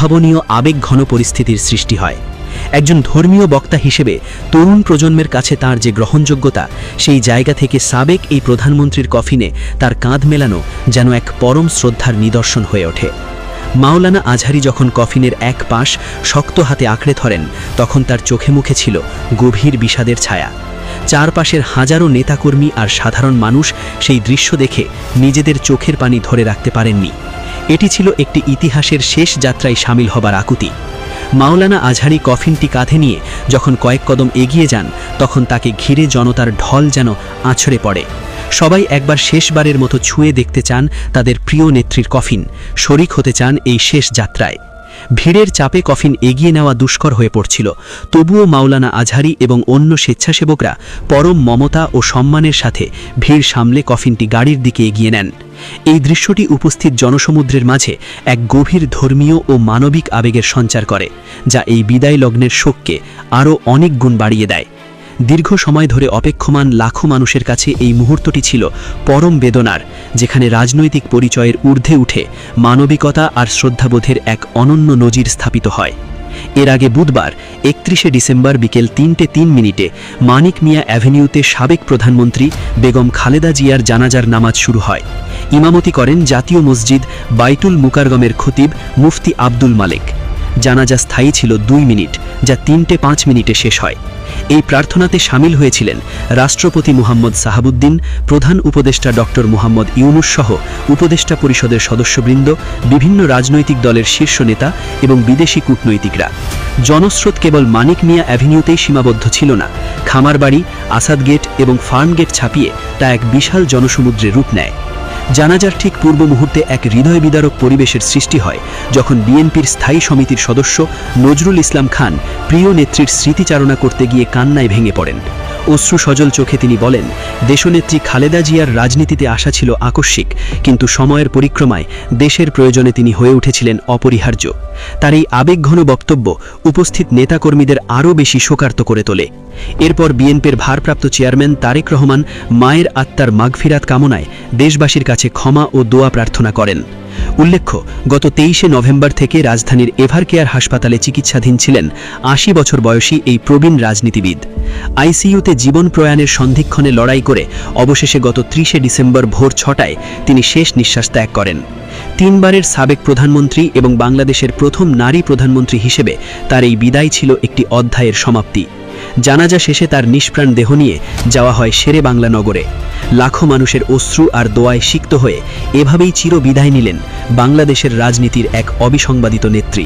ভাবনীয় আবেগঘন পরিস্থিতির সৃষ্টি হয়। একজন ধর্মীয় বক্তা হিসেবে তরুণ প্রজন্মের কাছে তার যে গ্রহণযোগ্যতা, সেই জায়গা থেকে সাবেক এই প্রধানমন্ত্রীর কফিনে তার কাঁধ মেলানো যেন এক পরম শ্রদ্ধার নিদর্শন হয়ে ওঠে। মাওলানা আজহারি যখন কফিনের এক পাশ শক্ত হাতে আঁকড়ে ধরেন, তখন তার চোখে মুখে ছিল গভীর বিষাদের ছায়া। চারপাশের হাজারো নেতাকর্মী আর সাধারণ মানুষ সেই দৃশ্য দেখে নিজেদের চোখের পানি ধরে রাখতে পারেননি। এটি ছিল একটি ইতিহাসের শেষ যাত্রায় সামিল হবার আকুতি। মাওলানা আজহারি কফিনটি কাঁধে নিয়ে যখন কয়েক কদম এগিয়ে যান, তখন তাকে ঘিরে জনতার ঢল যেন আছড়ে পড়ে। সবাই একবার শেষবারের মতো ছুঁয়ে দেখতে চান তাদের প্রিয় নেত্রীর কফিন, শরিক হতে চান এই শেষ যাত্রায়। ভিড়ের চাপে কফিন এগিয়ে নেওয়া দুষ্কর হয়ে পড়ছিল, তবুও মাওলানা আজহারি এবং অন্য স্বেচ্ছাসেবকরা পরম মমতা ও সম্মানের সাথে ভিড় সামলে কফিনটি গাড়ির দিকে এগিয়ে নেন। এই দৃশ্যটি উপস্থিত জনসমুদ্রের মাঝে এক গভীর ধর্মীয় ও মানবিক আবেগের সঞ্চার করে, যা এই বিদায় লগ্নের শোককে আরও অনেক গুণ বাড়িয়ে দেয়। দীর্ঘ সময় ধরে অপেক্ষমান লাখো মানুষের কাছে এই মুহূর্তটি ছিল পরম বেদনার, যেখানে রাজনৈতিক পরিচয়ের ঊর্ধ্বে উঠে মানবিকতা আর শ্রদ্ধাবোধের এক অনন্য নজির স্থাপিত হয়। এর আগে বুধবার ৩১ ডিসেম্বর বিকেল ৩:৩ মানিক মিয়া অ্যাভিনিউতে সাবেক প্রধানমন্ত্রী বেগম খালেদা জিয়ার জানাজার নামাজ শুরু হয়। ইমামতি করেন জাতীয় মসজিদ বাইতুল মুকাররমের খতিব মুফতি আব্দুল মালেক। জানাজা স্থায়ী ছিল ২ মিনিট, যা ৩:৫ শেষ হয়। এই প্রার্থনাতে সামিল হয়েছিলেন রাষ্ট্রপতি মুহাম্মদ সাহাবুদ্দিন, প্রধান উপদেষ্টা ডক্টর মুহাম্মদ ইউনুস সহ উপদেষ্টা পরিষদের সদস্যবৃন্দ, বিভিন্ন রাজনৈতিক দলের শীর্ষ নেতা এবং বিদেশি কূটনৈতিকরা। জনস্রোত কেবল মানিক মিয়া অ্যাভিনিউতেই সীমাবদ্ধ ছিল না। খামারবাড়ি, আসাদ গেট এবং ফার্ম গেট ছাপিয়ে তা এক বিশাল জনসমুদ্রে রূপ নেয়। জানাজার ঠিক পূর্ব মুহূর্তে এক হৃদয় বিদারক পরিবেশের সৃষ্টি হয়, যখন বিএনপির স্থায়ী সমিতির সদস্য নজরুল ইসলাম খান প্রিয় নেত্রীর স্মৃতিচারণা করতে গিয়ে কান্নায় ভেঙে পড়েন। অশ্রু সজল চোখে তিনি বলেন, দেশনেত্রী খালেদা জিয়ার রাজনীতিতে আসা ছিল আকস্মিক, কিন্তু সময়ের পরিক্রমায় দেশের প্রয়োজনে তিনি হয়ে উঠেছিলেন অপরিহার্য। তার এই আবেগঘন বক্তব্য উপস্থিত নেতাকর্মীদের আরও বেশি শোকার্ত করে তোলে। এরপর বিএনপির ভারপ্রাপ্ত চেয়ারম্যান তারেক রহমান মায়ের আত্মার মাগফিরাত কামনায় দেশবাসীর কাছে ক্ষমা ও দোয়া প্রার্থনা করেন। উল্লেখ্য, গত ২৩ নভেম্বর থেকে রাজধানীর এভারকেয়ার হাসপাতালে চিকিৎসাধীন ছিলেন ৮০ বছর বয়সী এই প্রবীণ রাজনীতিবিদ। আইসিইউতে জীবন প্রয়াণের সন্ধিক্ষণে লড়াই করে অবশেষে গত ৩০ ডিসেম্বর ভোর ৬টায় তিনি শেষ নিঃশ্বাস ত্যাগ করেন। ৩ বারের সাবেক প্রধানমন্ত্রী এবং বাংলাদেশের প্রথম নারী প্রধানমন্ত্রী হিসেবে তার এই বিদায় ছিল একটি অধ্যায়ের সমাপ্তি। জানাজা শেষে তার নিষ্প্রাণ দেহ নিয়ে যাওয়া হয় শেরে বাংলা নগরে। লাখো মানুষের অশ্রু আর দোয়ায় সিক্ত হয়ে এভাবেই চির বিদায় নিলেন বাংলাদেশের রাজনীতির এক অবিসংবাদিত নেত্রী।